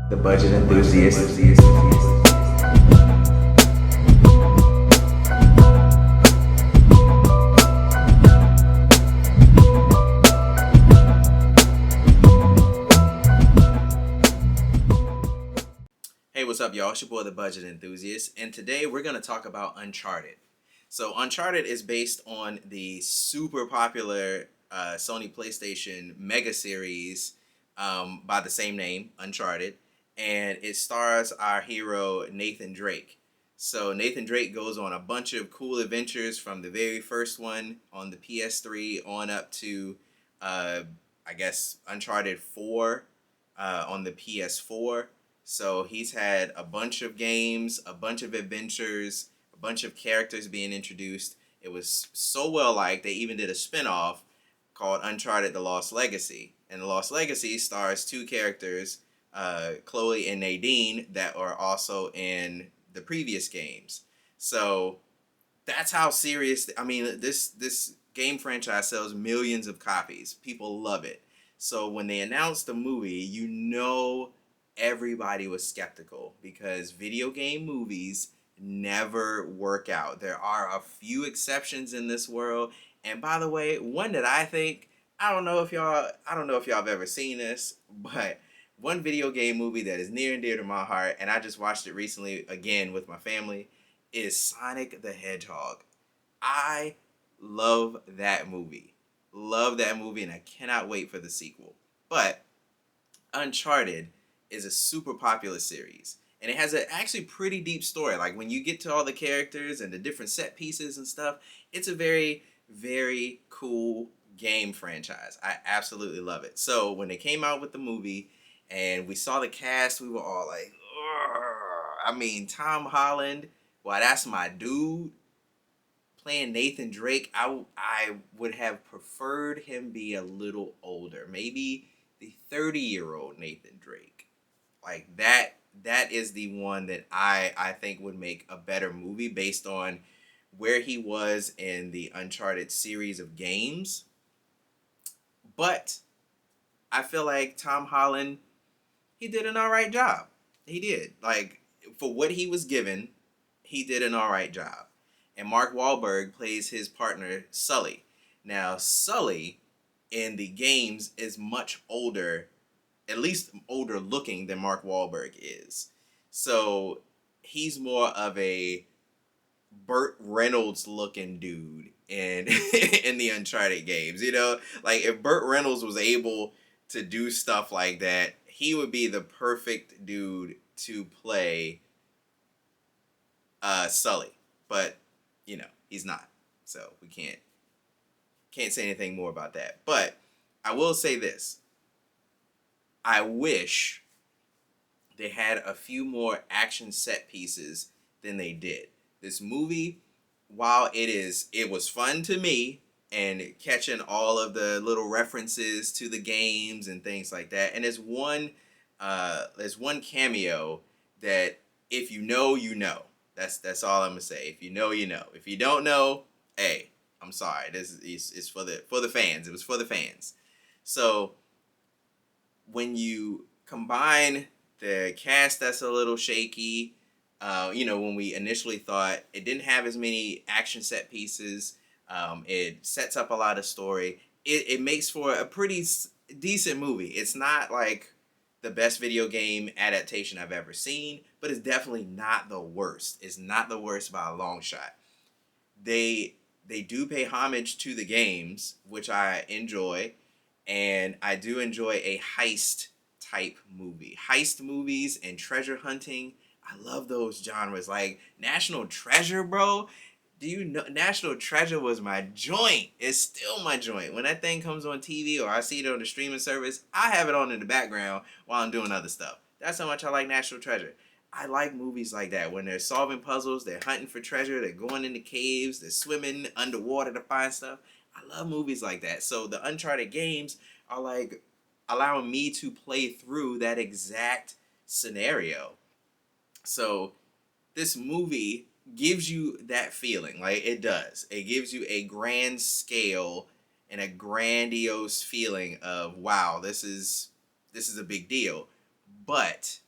The budget enthusiast. Hey, what's up, y'all? It's your boy, the Budget Enthusiast, and today we're going to talk about Uncharted. So, Uncharted is based on the super popular Sony PlayStation Mega Series by the same name, Uncharted, and it stars our hero Nathan Drake. So, Nathan Drake goes on a bunch of cool adventures from the very first one on the PS3 on up to, I guess, Uncharted 4 on the PS4. So he's had a bunch of games, a bunch of adventures, a bunch of characters being introduced. It was so well liked, they even did a spin-off called Uncharted The Lost Legacy. And The Lost Legacy stars two characters, Chloe and Nadine, that are also in the previous games. So that's how serious, I mean, this game franchise sells millions of copies. People love it. So when they announced the movie, you know everybody was skeptical because video game movies never work out. There are a few exceptions in this world. And by the way, one that I don't know if y'all have ever seen this, but one video game movie that is near and dear to my heart, and I just watched it recently again with my family, is Sonic the Hedgehog. I love that movie. Love that movie, and I cannot wait for the sequel. But Uncharted is a super popular series, and it has a actually pretty deep story. Like when you get to all the characters and the different set pieces and stuff, it's a very, very cool game franchise. I absolutely love it. So when they came out with the movie and we saw the cast, we were all like, "Ugh." I mean, Tom Holland, well, that's my dude. Playing Nathan Drake, I would have preferred him be a little older, maybe the 30-year-old Nathan Drake. Like that is the one that I think would make a better movie based on where he was in the Uncharted series of games. But I feel like Tom Holland, he did an all right job. He did. Like for what he was given, he did an all right job. And Mark Wahlberg plays his partner Sully. Now Sully in the games is much older, at least older looking than Mark Wahlberg is. So he's more of a Burt Reynolds looking dude in in the Uncharted games. You know, like if Burt Reynolds was able to do stuff like that, he would be the perfect dude to play Sully. But you know, he's not. So we can't say anything more about that. But I will say this. I wish they had a few more action set pieces than they did. This movie, while it was fun to me and catching all of the little references to the games and things like that. And there's one cameo that if you know, you know. That's all I'm gonna say. If you know, you know. If you don't know, hey, I'm sorry. This is for the fans. It was for the fans. So when you combine the cast that's a little shaky, when we initially thought it didn't have as many action set pieces, it sets up a lot of story. It makes for a pretty decent movie. It's not like the best video game adaptation I've ever seen, but it's definitely not the worst. It's not the worst by a long shot. They do pay homage to the games, which I enjoy, and I do enjoy a heist type movie. Heist movies and treasure hunting, I love those genres. Like National Treasure, bro. Do you know National Treasure was my joint? It's still my joint. When that thing comes on TV or I see it on the streaming service, I have it on in the background while I'm doing other stuff. That's how much I like National Treasure. I like movies like that when they're solving puzzles, they're hunting for treasure, they're going into caves, they're swimming underwater to find stuff. I love movies like that. So the Uncharted games are like allowing me to play through that exact scenario. So this movie gives you that feeling, like it does. It gives you a grand scale and a grandiose feeling of wow, this is a big deal. But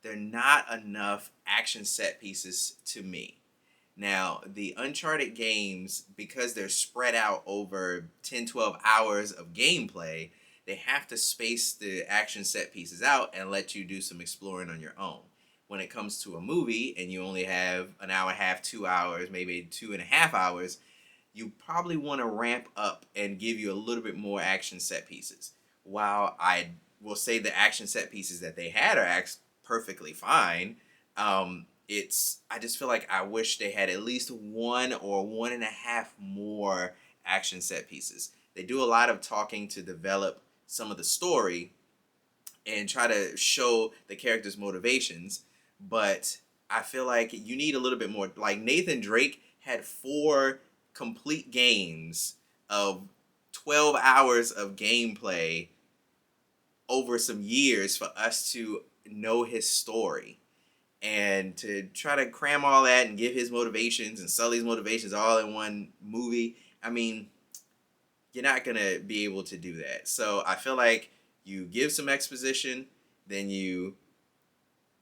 they're not enough action set pieces to me. Now, the Uncharted games, because they're spread out over 10, 12 hours of gameplay, they have to space the action set pieces out and let you do some exploring on your own. When it comes to a movie and you only have an hour and a half, 2 hours, maybe 2.5 hours, you probably want to ramp up and give you a little bit more action set pieces. While I will say the action set pieces that they had are perfectly fine, it's I just feel like I wish they had at least one or one and a half more action set pieces. They do a lot of talking to develop some of the story and try to show the characters' motivations, but I feel like you need a little bit more. Like Nathan Drake had 4 complete games of 12 hours of gameplay over some years for us to know his story. And to try to cram all that and give his motivations and Sully's motivations all in one movie, I mean, you're not going to be able to do that. So I feel like you give some exposition, then you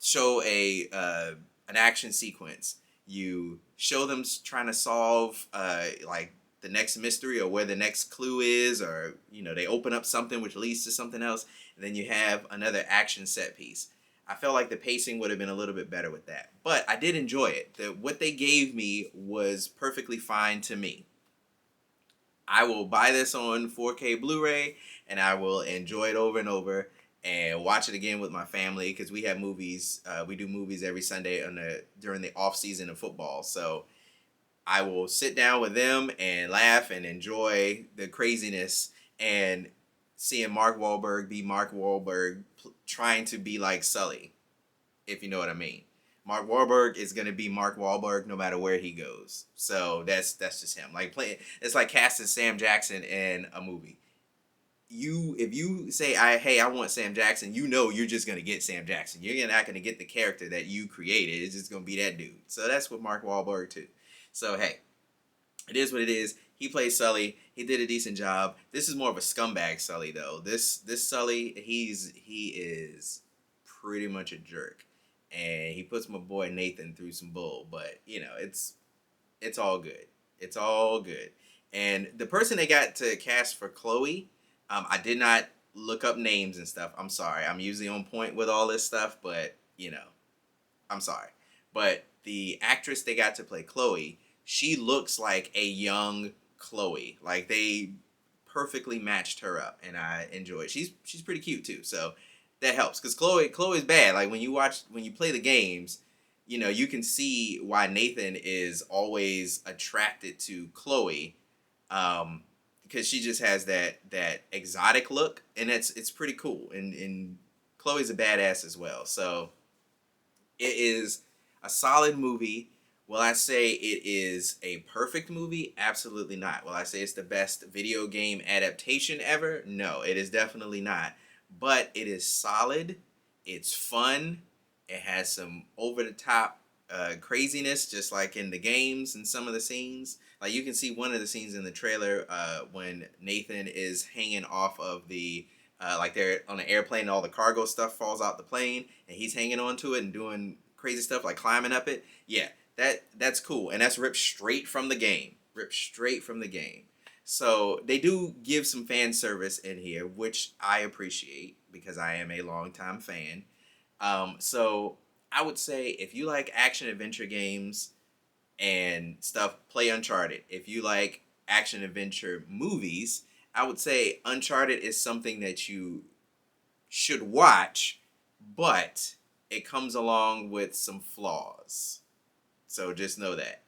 show an action sequence. You show them trying to solve like the next mystery or where the next clue is, or they open up something which leads to something else. And then you have another action set piece. I felt like the pacing would have been a little bit better with that, but I did enjoy it. What they gave me was perfectly fine to me. I will buy this on 4K Blu-ray and I will enjoy it over and over and watch it again with my family because we have movies. We do movies every Sunday during the off season of football. So I will sit down with them and laugh and enjoy the craziness and seeing Mark Wahlberg be Mark Wahlberg trying to be like Sully, if you know what I mean. Mark Wahlberg is gonna be Mark Wahlberg no matter where he goes. So that's just him. Like it's like casting Sam Jackson in a movie. If you say I want Sam Jackson, you're just gonna get Sam Jackson. You're not gonna get the character that you created. It's just gonna be that dude. So that's with Mark Wahlberg too. So hey, it is what it is. He plays Sully. He did a decent job. This is more of a scumbag Sully though. This Sully, he is pretty much a jerk, and he puts my boy Nathan through some bull. But it's all good. It's all good. And the person they got to cast for Chloe, I did not look up names and stuff. I'm sorry. I'm usually on point with all this stuff, but I'm sorry. But the actress they got to play Chloe, she looks like a young Chloe. Like they perfectly matched her up, and I enjoy it. She's pretty cute too, so that helps. Cause Chloe's bad. Like when you play the games, you can see why Nathan is always attracted to Chloe, because she just has that exotic look, and it's pretty cool. And Chloe's a badass as well. So it is a solid movie. Will I say it is a perfect movie? Absolutely not. Will I say it's the best video game adaptation ever? No, it is definitely not. But it is solid. It's fun. It has some over the top craziness, just like in the games and some of the scenes. Like you can see one of the scenes in the trailer when Nathan is hanging off of the like they're on an airplane and all the cargo stuff falls out the plane and he's hanging onto it and doing crazy stuff like climbing up it. Yeah, that's cool, and that's ripped straight from the game. Ripped straight from the game. So they do give some fan service in here, which I appreciate because I am a longtime fan. So I would say if you like action adventure games and stuff, play Uncharted. If you like action adventure movies, I would say Uncharted is something that you should watch, but it comes along with some flaws. So just know that.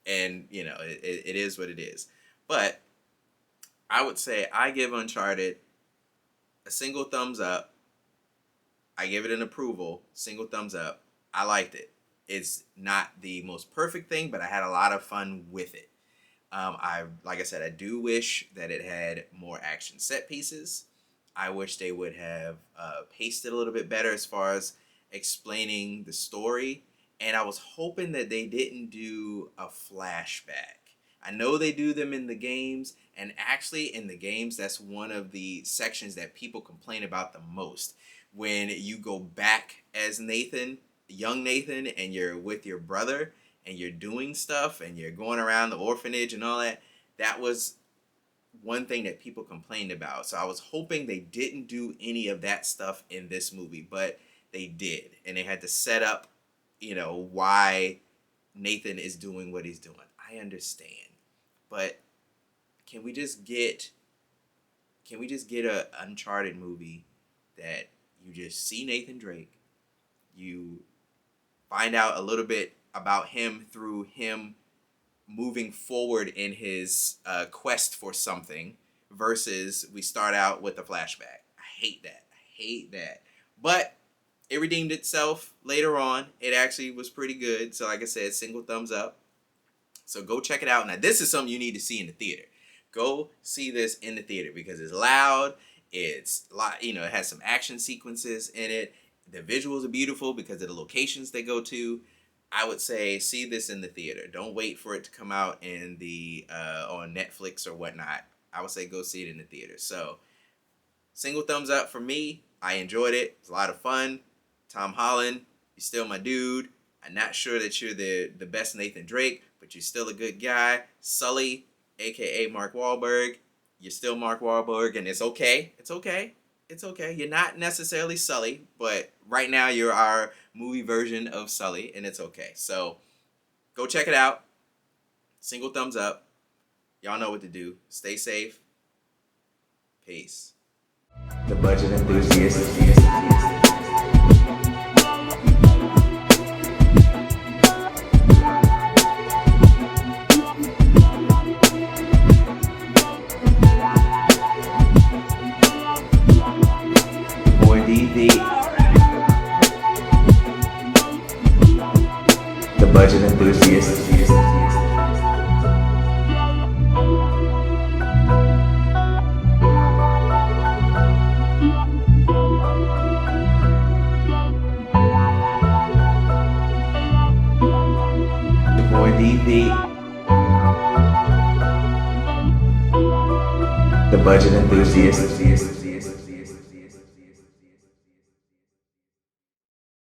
And, it is what it is. But I would say I give Uncharted a single thumbs up. I give it an approval, single thumbs up. I liked it. It's not the most perfect thing, but I had a lot of fun with it. Like I said, I do wish that it had more action set pieces. I wish they would have paced it a little bit better as far as explaining the story. And I was hoping that they didn't do a flashback. I know they do them in the games, and actually in the games, that's one of the sections that people complain about the most. when you go back as Nathan, young Nathan, and you're with your brother and you're doing stuff and you're going around the orphanage and all that. That was one thing that people complained about. So I was hoping they didn't do any of that stuff in this movie, but they did. And they had to set up, why Nathan is doing what he's doing. I understand. But can we just get a Uncharted movie that you just see Nathan Drake, you find out a little bit about him through him moving forward in his quest for something, versus we start out with a flashback. I hate that. But it redeemed itself later on. It actually was pretty good. So like I said, single thumbs up. So go check it out. Now this is something you need to see in the theater. Go see this in the theater because it's loud. It's it has some action sequences in it. The visuals are beautiful because of the locations they go to. I would say see this in the theater. Don't wait for it to come out in the on Netflix or whatnot. I would say go see it in the theater. So single thumbs up for me. I enjoyed it. It's a lot of fun. Tom Holland, you're still my dude. I'm not sure that you're the best Nathan Drake, but you're still a good guy. Sully, aka Mark Wahlberg, you're still Mark Wahlberg, and it's okay. It's okay. It's okay. You're not necessarily Sully, but right now you're our movie version of Sully, and it's okay. So go check it out. Single thumbs up. Y'all know what to do. Stay safe. Peace. The Budget Enthusiast. The Budget Enthusiast. The boy DV. The Budget Enthusiast.